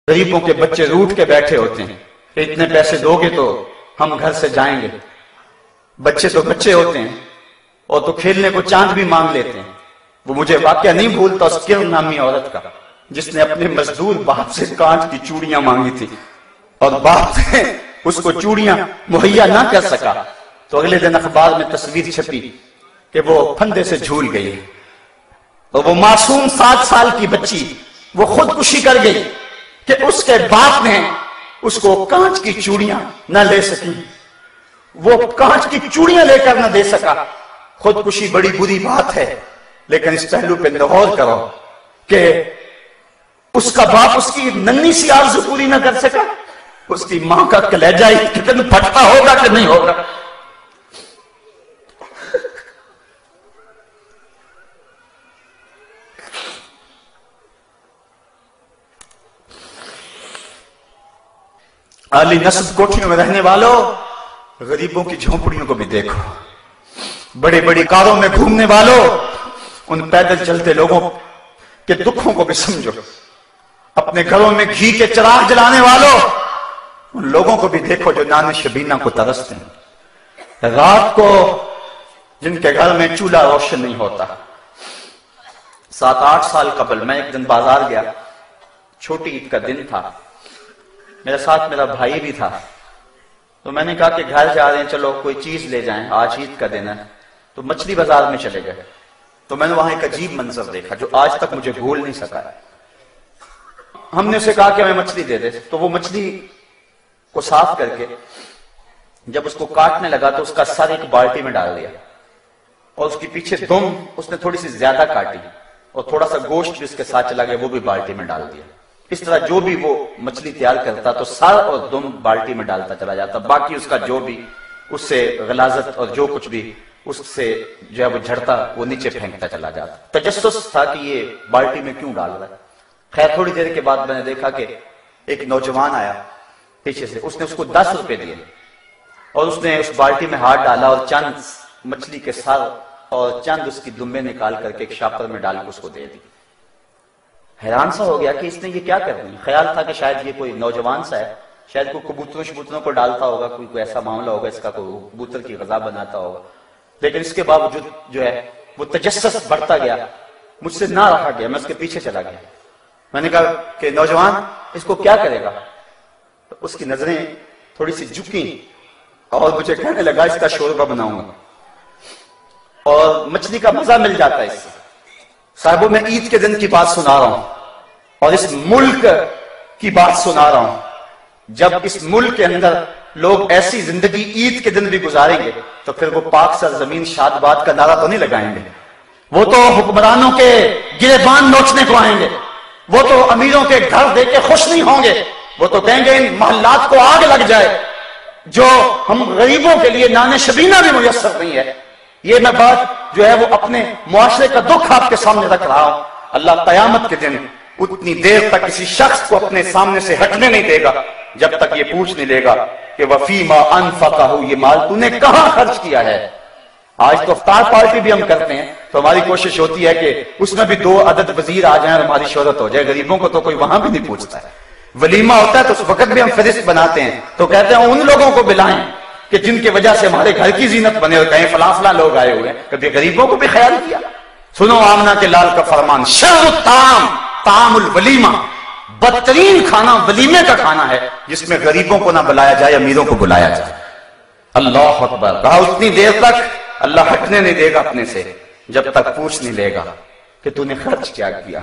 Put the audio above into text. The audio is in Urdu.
غریبوں کے بچے روٹ کے بیٹھے ہوتے ہیں کہ اتنے پیسے دو گے تو ہم گھر سے جائیں گے. بچے تو بچے ہوتے ہیں اور تو کھیلنے کو چاند بھی مانگ لیتے ہیں. وہ مجھے واقعہ نہیں بھولتا اس کرن نامی عورت کا جس نے اپنے مزدور باپ سے کانچ کی چوڑیاں مانگی تھی اور باپ نے اس کو چوڑیاں مہیا نہ کر سکا تو اگلے دن اخبار میں تصویر چھپی کہ وہ پھندے سے جھول گئی اور وہ معصوم 7 سال کی بچی وہ خودکشی کر گئی کہ اس کے باپ نے اس کو کانچ کی چوڑیاں نہ لے سکی. وہ کانچ کی چوڑیاں لے کر نہ دے سکا. خودکشی بڑی بری بات ہے لیکن اس پہلو پہ غور کرو کہ اس کا باپ اس کی ننھی سی آرزو پوری نہ کر سکا. اس کی ماں کا کلیجہ کتنا پھٹا ہوگا کہ نہیں ہوگا. عالی نصب کوٹھیوں میں رہنے والوں غریبوں کی جھونپڑیوں کو بھی دیکھو. بڑی بڑی کاروں میں گھومنے والوں ان پیدل چلتے لوگوں کے دکھوں کو بھی سمجھو. اپنے گھروں میں گھی کے چراغ جلانے والوں ان لوگوں کو بھی دیکھو جو نان شبینہ کو ترستے ہیں. رات کو جن کے گھر میں چولہا روشن نہیں ہوتا. 7-8 سال قبل میں ایک دن بازار گیا. چھوٹی عید کا دن تھا. میرے ساتھ میرا بھائی بھی تھا. تو میں نے کہا کہ گھر جا رہے ہیں چلو کوئی چیز لے جائیں آج عید کا دن ہے. تو مچھلی بازار میں چلے گئے. تو میں نے وہاں ایک عجیب منظر دیکھا جو آج تک مجھے بھول نہیں سکا. ہم نے اسے کہا کہ ہمیں مچھلی دے دے. تو وہ مچھلی کو صاف کر کے جب اس کو کاٹنے لگا تو اس کا سر ایک بالٹی میں ڈال دیا اور اس کے پیچھے دم اس نے تھوڑی سی زیادہ کاٹی اور تھوڑا سا گوشت بھی اس کے ساتھ چلا گیا وہ بھی بالٹی میں ڈال دیا. اس طرح جو بھی وہ مچھلی تیار کرتا تو سر اور دم بالٹی میں ڈالتا چلا جاتا. باقی اس کا جو بھی اس سے غلاظت اور جو کچھ بھی اس سے جو ہے وہ جھڑتا وہ نیچے پھینکتا چلا جاتا. تجسس تھا کہ یہ بالٹی میں کیوں ڈال رہا ہے. خیر تھوڑی دیر کے بعد میں نے دیکھا کہ ایک نوجوان آیا پیچھے سے. اس نے اس کو 10 روپے دیے اور اس نے اس بالٹی میں ہاتھ ڈالا اور چند مچھلی کے سر اور چند اس کی دمبے نکال کر کے ایک شاپر میں ڈال کے اس کو دے دی. حیران سا ہو گیا کہ اس نے یہ کیا کر دی. خیال تھا کہ شاید یہ کوئی نوجوان سا ہے شاید کوئی کبوتروں کو ڈالتا ہوگا کوئی ایسا معاملہ ہوگا اس کا کوئی کبوتر کی غذا بناتا ہوگا. لیکن اس کے باوجود جو ہے وہ تجسس بڑھتا گیا. مجھ سے نہ رہا گیا. میں اس کے پیچھے چلا گیا. میں نے کہا کہ نوجوان اس کو کیا کرے گا. اس کی نظریں تھوڑی سی جھکیں اور مجھے کہنے لگا اس کا شوربہ بناؤں گا اور مچھلی کا مزہ مل جاتا ہے اس سے. صاحبوں میں عید کے دن کی بات سنا رہا ہوں اور اس ملک کی بات سنا رہا ہوں. جب اس ملک کے اندر لوگ ایسی زندگی عید کے دن بھی گزاریں گے تو پھر وہ پاک سرزمین شاد باد کا نعرہ تو نہیں لگائیں گے. وہ تو حکمرانوں کے گریبان نوچنے کو آئیں گے. وہ تو امیروں کے گھر دیکھ کے خوش نہیں ہوں گے. وہ تو کہیں گے ان محلات کو آگ لگ جائے جو ہم غریبوں کے لیے نان شبینہ بھی میسر نہیں ہے. یہ میں بات جو ہے وہ اپنے معاشرے کا دکھ آپ کے سامنے رکھ رہا ہوں. اللہ قیامت کے دن اتنی دیر تک کسی شخص کو اپنے سامنے سے ہٹنے نہیں دے گا جب تک یہ پوچھ نہیں لے گا کہ وفیما انفقہ یہ مال تو نے کہاں خرچ کیا ہے. آج تو افطار پارٹی بھی ہم کرتے ہیں تو ہماری کوشش ہوتی ہے کہ اس میں بھی 2 عدد وزیر آ جائیں اور ہماری شہرت ہو جائے. غریبوں کو تو کوئی وہاں بھی نہیں پوچھتا ہے. ولیمہ ہوتا ہے تو اس وقت بھی ہم فہرست بناتے ہیں تو کہتے ہیں ان لوگوں کو بلائیں کہ جن کی وجہ سے ہمارے گھر کی زینت بنے اور کہیں فلاں فلاں لوگ آئے ہوئے ہیں. کبھی غریبوں کو بھی خیال کیا. سنو آمنہ کے لال کا فرمان شر الطعام طعام الولیمہ. بدترین کھانا ولیمے کا کھانا ہے جس میں غریبوں کو نہ بلایا جائے امیروں کو بلایا جائے. اللہ اکبر. کہا اتنی دیر تک اللہ ہٹنے نہیں دے گا اپنے سے جب تک پوچھ نہیں لے گا کہ تو نے خرچ کیا کیا.